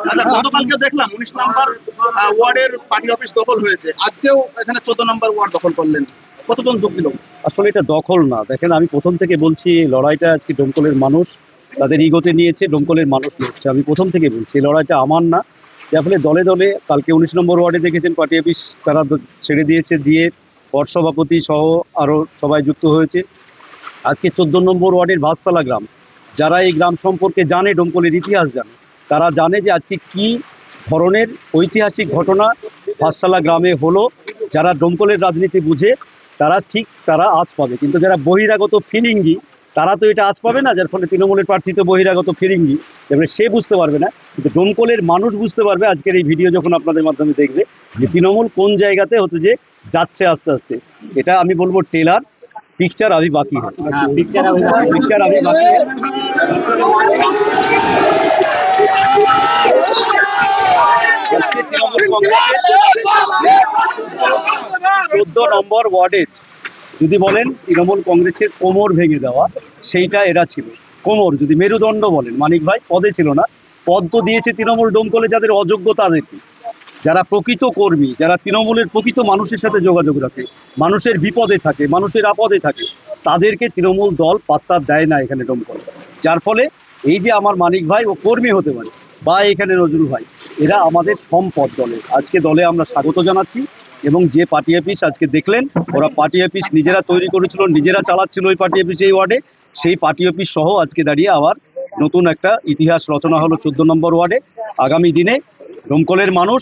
আচ্ছা, গতকালকে দেখলাম 19 নম্বর ওয়ার্ডের পার্টি অফিস দখল হয়েছে, আজকেও এখানে 14 নম্বর ওয়ার্ড দখল করলেন, কতজন যোগ দিল? আসলে এটা দখল না, দেখেন আমি প্রথম থেকে বলছি এই লড়াইটা আজকে ডোমকলের মানুষ তাদের ইগোতে নিয়েছে, ডোমকলের মানুষ লড়ছে। আমি প্রথম থেকে বলছি এই লড়াইটা আমার না। যার ফলে দলে দলে কালকে 19 নম্বর ওয়ার্ডে দেখেছেন পার্টি অফিস তারা ছেড়ে দিয়েছে, দিয়ে ওয়ার্ড সভাপতি সহ আরও সবাই যুক্ত হয়েছে। আজকে 14 নম্বর ওয়ার্ডের ভাতশালা গ্রাম, যারা এই গ্রাম সম্পর্কে জানে, ডোমকলের ইতিহাস জানে, তারা জানে যে আজকে কি ধরনের ঐতিহাসিক ঘটনা ভাতশালা গ্রামে হলো। যারা ডোমকলের রাজনীতি বুঝে তারা আজ পাবে, কিন্তু যারা বহিরাগত ফিরিঙ্গি তারা তো এটা আজ পাবে না। যার ফলে তৃণমূলের প্রার্থী তো বহিরাগত ফিরিঙ্গি, এবারে সে বুঝতে পারবে না, কিন্তু ডোমকলের মানুষ বুঝতে পারবে আজকের এই ভিডিও যখন আপনাদের মাধ্যমে দেখবে যে তৃণমূল কোন জায়গাতে হতে যে যাচ্ছে আস্তে আস্তে। এটা আমি বলবো টেলার, পিকচার আভি বাকি হয়, পিকচার আভি বাকি হয়। 14 নম্বর ওয়ার্ডের যদি বলেন তৃণমূল কংগ্রেসের কোমর ভেঙে দেওয়া, সেইটা এরা ছিল। কোমর যদি মেরুদণ্ড বলেন, মানিক ভাই পদে ছিল না, পদ তো দিয়েছে তৃণমূল ডোমকলে যাদের অযোগ্য তাদেরকে। যারা প্রকৃত কর্মী, যারা তৃণমূলের প্রকৃত মানুষের সাথে যোগাযোগ রাখে, মানুষের বিপদে থাকে, মানুষের আপদে থাকে, তাদেরকে তৃণমূল দল পাত্তা দেয় না এখানে ডোমকল। যার ফলে এই যে আমার মানিক ভাই ও কর্মী হতে পারে, বা এখানে নজরুল ভাই, এরা আমাদের সম্পদ দলে। আজকে দলে আমরা স্বাগত জানাচ্ছি। এবং যে পার্টি অফিস আজকে দেখলেন, ওরা পার্টি অফিস নিজেরা তৈরি করেছিল, নিজেরা চালাচ্ছিল ওই পার্টি অফিস এই ওয়ার্ডে, সেই পার্টি অফিস সহ আজকে দাঁড়িয়ে আবার নতুন একটা ইতিহাস রচনা হলো 14 নম্বর ওয়ার্ডে। আগামী দিনে ডোমকলের মানুষ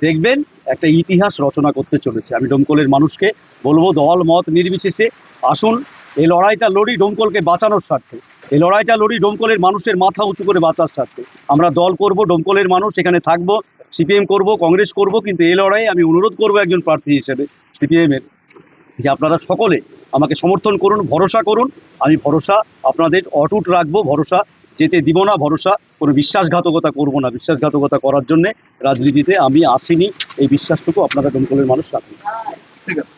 দেখবেন একটা ইতিহাস রচনা করতে চলেছে। আমি ডোমকলের মানুষকে বলবো, দল মত নির্বিশেষে আসুন, এই লড়াইটা লড়ি ডোমকলকে বাঁচানোর স্বার্থে, এই লড়াইটা লড়ি ডোমকলের মানুষের মাথা উঁচু করে বাঁচার স্বার্থে। আমরা দল করব, ডোমকলের মানুষ এখানে থাকবো, সিপিএম করব, কংগ্রেস করব, কিন্তু এই লড়াই আমি অনুরোধ করব একজন প্রার্থী হিসেবে সিপিএমের, যে আপনারা সকলে আমাকে সমর্থন করুন, ভরসা করুন। আমি ভরসা আপনাদের অটুট রাখবো, ভরসা যেতে দিব না, ভরসা কোনো বিশ্বাসঘাতকতা করব না। বিশ্বাসঘাতকতা করার জন্যে রাজনীতিতে আমি আসিনি, এই বিশ্বাসটুকু আপনারা ডোমকলের মানুষ রাখুন। ঠিক আছে।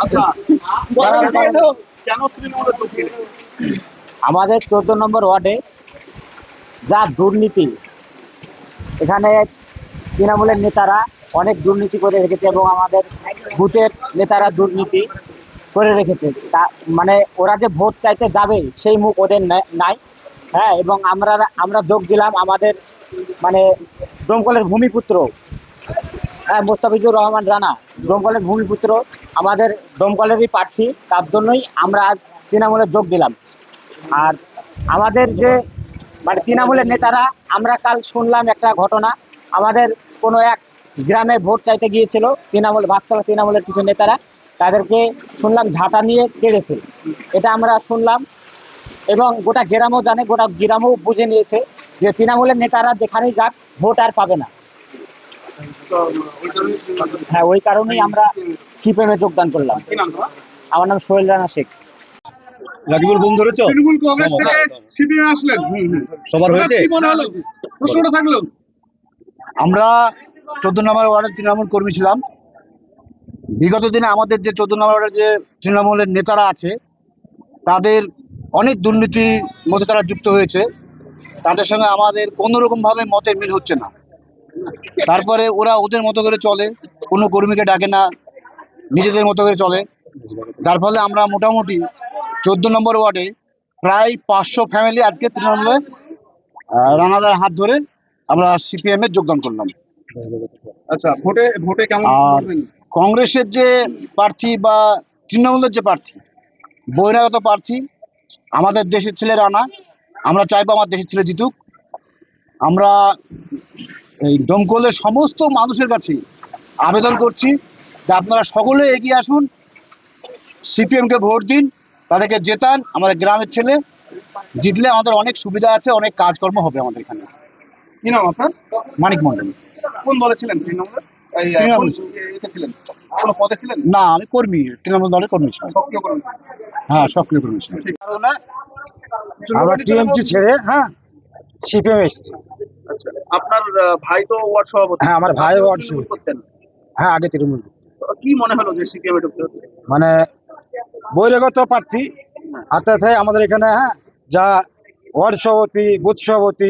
আচ্ছা, কেন তৃণমূলের যোগ দিলেন? আমাদের 14 নম্বর ওয়ার্ডে যা দুর্নীতি, এখানে তৃণমূলের নেতারা অনেক দুর্নীতি করে রেখেছে এবং আমাদের বুথের নেতারা দুর্নীতি করে রেখেছে। তা মানে ওরা যে ভোট চাইতে যাবে সেই মুখ ওদের নাই। হ্যাঁ, এবং আমরা যোগ দিলাম আমাদের মানে ডোমকলের ভূমিপুত্র, হ্যাঁ, মোস্তাফিজুর রহমান রানা ডোমকলের ভূমিপুত্র, আমাদের ডোমকলেরই প্রার্থী, তার জন্যই আমরা আজ তৃণমূলে যোগ দিলাম। আর আমাদের যে মানে তৃণমূলের নেতারা, আমরা কাল শুনলাম একটা ঘটনা, আমাদের কোনো এক গ্রামে ভোট চাইতে গিয়েছিল ভাতশালা তৃণমূলের কিছু নেতারা, তাদেরকে শুনলাম ঝাঁটা নিয়ে কেড়েছে, এটা আমরা শুনলাম। এবং গোটা গ্রামও জানে, গোটা গ্রামও বুঝে নিয়েছে যে তৃণমূলের নেতারা যেখানেই যাক ভোট আর পাবে না। হ্যাঁ, ওই কারণেই আমরা সিপিএম এ যোগদান করলাম। আমার নাম সোহেল রানা শেখ। রাকিবুল বুম ধরেছো? তৃণমূল কংগ্রেস থেকে সিপিএম আসলেন, সবার হয়েছে? কি মনে হলো? প্রশ্নটা থাকলো। আমরা 14 নম্বর ওয়ার্ডের তৃণমূল কর্মী ছিলাম। বিগত দিনে আমাদের যে 14 নম্বর ওয়ার্ডের যে তৃণমূলের নেতারা আছে, তাদের অনেক দুর্নীতির মধ্যে তারা যুক্ত হয়েছে। তাদের সঙ্গে আমাদের কোনোরকমভাবে মতের মিল হচ্ছে না। তারপরে ওরা ওদের মতো করে চলে, কোনো কর্মীকে ডাকে না, নিজেদের মতো করে চলে। যার ফলে আমরা মোটামুটি 14 নম্বর ওয়ার্ডে প্রায় 500 ফ্যামিলি আজকে তৃণমূলে রানাদার হাত ধরে আমরা সিপিএম এর যোগদান করলাম। আচ্ছা, ভোটে ভোটে কেমন আর বলবেন? কংগ্রেসের যে প্রার্থী বা তৃণমূলের যে প্রার্থী, বহিরাগত প্রার্থী, আমাদের দেশের ছেলে রানা, আমরা চাইবো আমার দেশের ছেলে জিতুক। আমরা এই দমকলের সমস্ত মানুষের কাছে আবেদন করছি যে আপনারা সকলে এগিয়ে আসুন, সিপিএম কে ভোট দিন, তাদেরকে জেতান। আমাদের গ্রামের ছেলে জিতলে আমাদের অনেক সুবিধা আছে, অনেক কাজকর্ম হবে আমাদের এখানে। কি নাম আপনার? মানিক মন্ডল। কোন দলে ছিলেন তৃণমূলে? এই তৃণমূল। এতে ছিলেন, কোনো পদে ছিলেন? না, আমি কর্মী, তৃণমূল দলের কর্মী ছিলাম। সক্রিয় করেন। হ্যাঁ, সক্রিয় কর্মী ছিলাম। আমরা টিএমসি ছেড়ে সিপিএম এসছি। আচ্ছা, আপনার ভাই তো ওয়ার্ড সভাপতি। হ্যাঁ, আমার ভাই আপনিও ওয়ার্ড তৃণমূল সভাপতি। করতেন। হ্যাঁ, আগে তৃণমূল। তো কি মনে হলো যে সিপিএম এ ঢুকতে হচ্ছে? মানে বহিরাগত প্রার্থী আত্মাতে আমাদের এখানে যা ওয়ার্ড সভাপতি, বুথ সভাপতি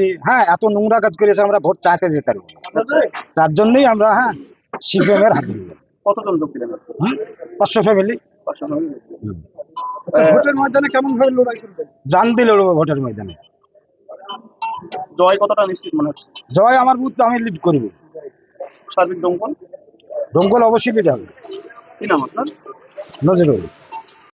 এত নোংরা কাজ করেছে, আমরা ভোট চাইতে যেতে পারবো না। তার জন্যই আমরা সিপিএম এর হাত ধরি। কতজন যোগ দিলেন আজকে? 500 ফ্যামিলি 500 জন। ভোটের ময়দানে কেমন ভাবে লড়াই করবে? জান দিয়ে লড়বো ভোটের ময়দানে। জয় কতটা নিশ্চিত মনে হচ্ছে? জয় আমার বুথ আমি লিড করব। সার্বিক দমকল। দমকল অবশ্যই লিড হবে। কি নাম আপনার? নজরুল।